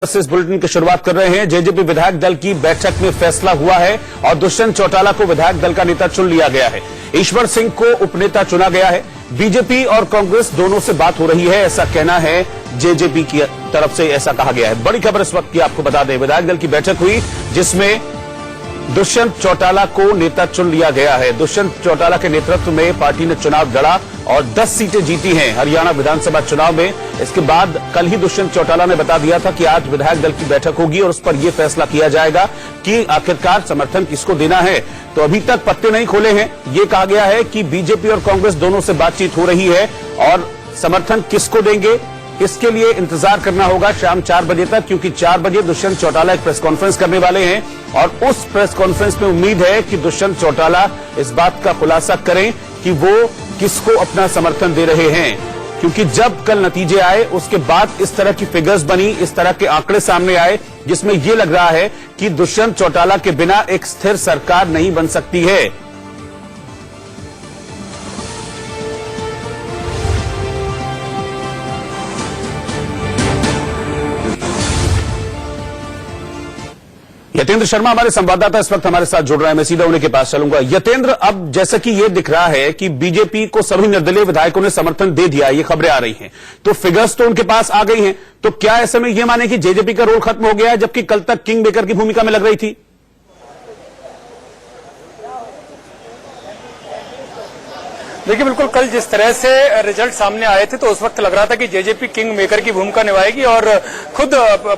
इस बुलेटिन की शुरुआत कर रहे हैं। जेजेपी विधायक दल की बैठक में फैसला हुआ है और दुष्यंत चौटाला को विधायक दल का नेता चुन लिया गया है। ईश्वर सिंह को उपनेता चुना गया है। बीजेपी और कांग्रेस दोनों से बात हो रही है, ऐसा कहना है जेजेपी की तरफ से, ऐसा कहा गया है। बड़ी खबर इस वक्त की आपको बता दें, विधायक दल की बैठक हुई जिसमें दुष्यंत चौटाला को नेता चुन लिया गया है। दुष्यंत चौटाला के नेतृत्व में पार्टी ने चुनाव लड़ा और 10 सीटें जीती हैं हरियाणा विधानसभा चुनाव में। इसके बाद कल ही दुष्यंत चौटाला ने बता दिया था कि आज विधायक दल की बैठक होगी और उस पर यह फैसला किया जाएगा कि आखिरकार समर्थन किसको देना है। तो अभी तक पत्ते नहीं खोले हैं। ये कहा गया है कि बीजेपी और कांग्रेस दोनों से बातचीत हो रही है और समर्थन किसको देंगे इसके लिए इंतजार करना होगा शाम 4 बजे तक, क्योंकि 4 बजे दुष्यंत चौटाला एक प्रेस कॉन्फ्रेंस करने वाले हैं और उस प्रेस कॉन्फ्रेंस में उम्मीद है कि दुष्यंत चौटाला इस बात का खुलासा करें कि वो किसको अपना समर्थन दे रहे हैं। क्योंकि जब कल नतीजे आए उसके बाद इस तरह की फिगर्स बनी, इस तरह के आंकड़े सामने आए जिसमें यह लग रहा है कि दुष्यंत चौटाला के बिना एक स्थिर सरकार नहीं बन सकती है। यतेंद्र शर्मा हमारे संवाददाता इस वक्त हमारे साथ जुड़ रहे हैं। मैं सीधा उन्हीं के पास चलूंगा। यतेंद्र, अब जैसा कि यह दिख रहा है कि बीजेपी को सभी निर्दलीय विधायकों ने समर्थन दे दिया, ये खबरें आ रही हैं, तो फिगर्स तो उनके पास आ गई हैं, तो क्या ऐसे में यह माने कि जेजेपी का रोल खत्म हो गया है, जबकि कल तक किंग मेकर की भूमिका में लग रही थी? देखिए, बिल्कुल कल जिस तरह से रिजल्ट सामने आए थे तो उस वक्त लग रहा था कि जेजेपी किंग मेकर की भूमिका निभाएगी और खुद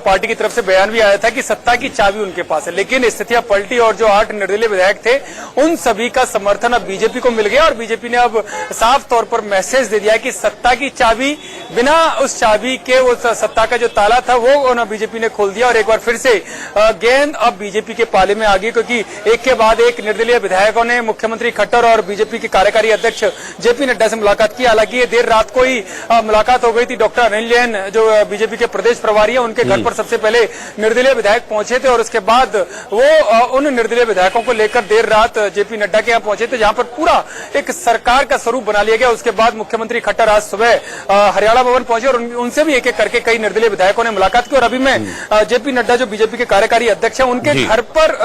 पार्टी की तरफ से बयान भी आया था कि सत्ता की चाबी उनके पास है। लेकिन स्थितियां पलटी और जो 8 निर्दलीय विधायक थे उन सभी का समर्थन अब बीजेपी को मिल गया और बीजेपी ने अब साफ तौर पर मैसेज दे दिया कि सत्ता की चाबी, बिना उस चाबी के वो सत्ता का जो ताला था वो बीजेपी ने खोल दिया और एक बार फिर से गेंद अब बीजेपी के पाले में आ गई, क्योंकि एक के बाद एक निर्दलीय विधायकों ने मुख्यमंत्री खट्टर और बीजेपी के कार्यकारी अध्यक्ष जेपी नड्डा से मुलाकात की। हालांकि ये देर रात को ही मुलाकात हो गई थी। डॉक्टर अनिल जैन जो बीजेपी के प्रदेश प्रभारी हैं, उनके घर पर सबसे पहले निर्दलीय विधायक पहुंचे थे और उसके बाद वो उन निर्दलीय विधायकों को लेकर देर रात जेपी नड्डा के यहाँ पहुंचे थे, जहां पर पूरा एक सरकार का स्वरूप बना लिया गया। उसके बाद मुख्यमंत्री खट्टर आज सुबह हरियाणा भवन पहुंचे और उनसे भी एक एक करके कई निर्दलीय विधायकों ने मुलाकात की। और अभी मैं जेपी नड्डा जो बीजेपी के कार्यकारी अध्यक्ष हैं उनके घर पर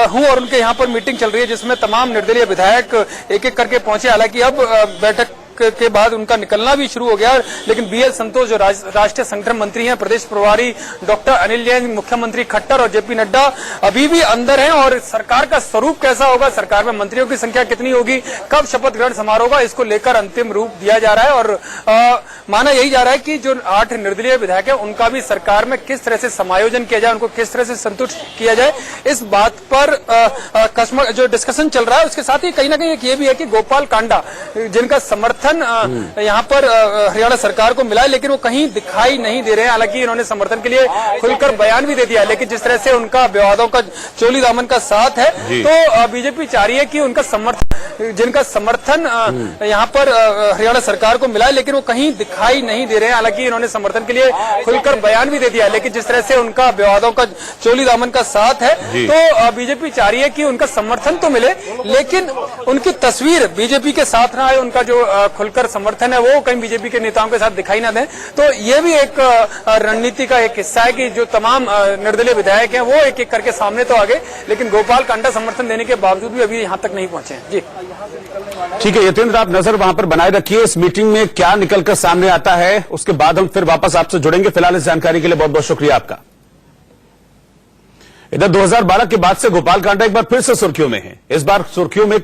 हूं और उनके यहाँ पर मीटिंग चल रही है जिसमें तमाम निर्दलीय विधायक एक एक करके पहुंचे। हालांकि अब बैठक के बाद उनका निकलना भी शुरू हो गया, लेकिन बीएल संतोष जो राष्ट्रीय संगठन मंत्री हैं, प्रदेश प्रभारी डॉक्टर अनिल जैन, मुख्यमंत्री खट्टर और जेपी नड्डा अभी भी अंदर हैं। और सरकार का स्वरूप कैसा होगा, सरकार में मंत्रियों की संख्या कितनी होगी, कब शपथ ग्रहण समारोह होगा, इसको लेकर अंतिम रूप दिया जा रहा है। और माना यही जा रहा है कि जो 8 निर्दलीय विधायक है उनका भी सरकार में किस तरह से समायोजन किया जाए, उनको किस तरह से संतुष्ट किया जाए, इस बात पर जो डिस्कशन चल रहा है। उसके साथ ही कहीं ना कहीं ये भी है कि गोपाल कांडा जिनका समर्थन यहाँ पर हरियाणा सरकार को मिला है, लेकिन वो कहीं दिखाई नहीं दे रहे हैं। हालांकि इन्होंने समर्थन के लिए खुलकर बयान भी दे दिया, लेकिन जिस तरह से उनका विवादों का चोली दामन का साथ है तो बीजेपी चाह रही है कि उनका जिनका समर्थन यहाँ पर हरियाणा सरकार को मिला है, लेकिन वो कहीं दिखाई नहीं दे रहे हैं। हालांकि इन्होंने समर्थन के लिए खुलकर बयान भी दे दिया, लेकिन जिस तरह से उनका विवादों का चोली दामन का साथ है तो बीजेपी चाह रही है कि उनका समर्थन तो मिले, लेकिन उनकी तस्वीर बीजेपी के साथ ना आए, उनका जो खुलकर समर्थन है वो कहीं बीजेपी के नेताओं के साथ दिखाई ना दें। तो ये भी एक रणनीति का एक हिस्सा है कि जो तमाम निर्दलीय विधायक हैं वो एक एक करके सामने तो आ गए, लेकिन गोपाल कांडा समर्थन देने के बावजूद भी अभी यहाँ तक नहीं पहुंचे हैं। जी ठीक है यतेंद्र, आप नजर वहां पर बनाए रखिए। इस मीटिंग में क्या निकलकर सामने आता है उसके बाद हम फिर वापस आपसे जुड़ेंगे। फिलहाल इस जानकारी के लिए बहुत बहुत शुक्रिया आपका। इधर 2012 के बाद से गोपाल कांडा एक बार फिर से सुर्खियों में है। इस बार सुर्खियों में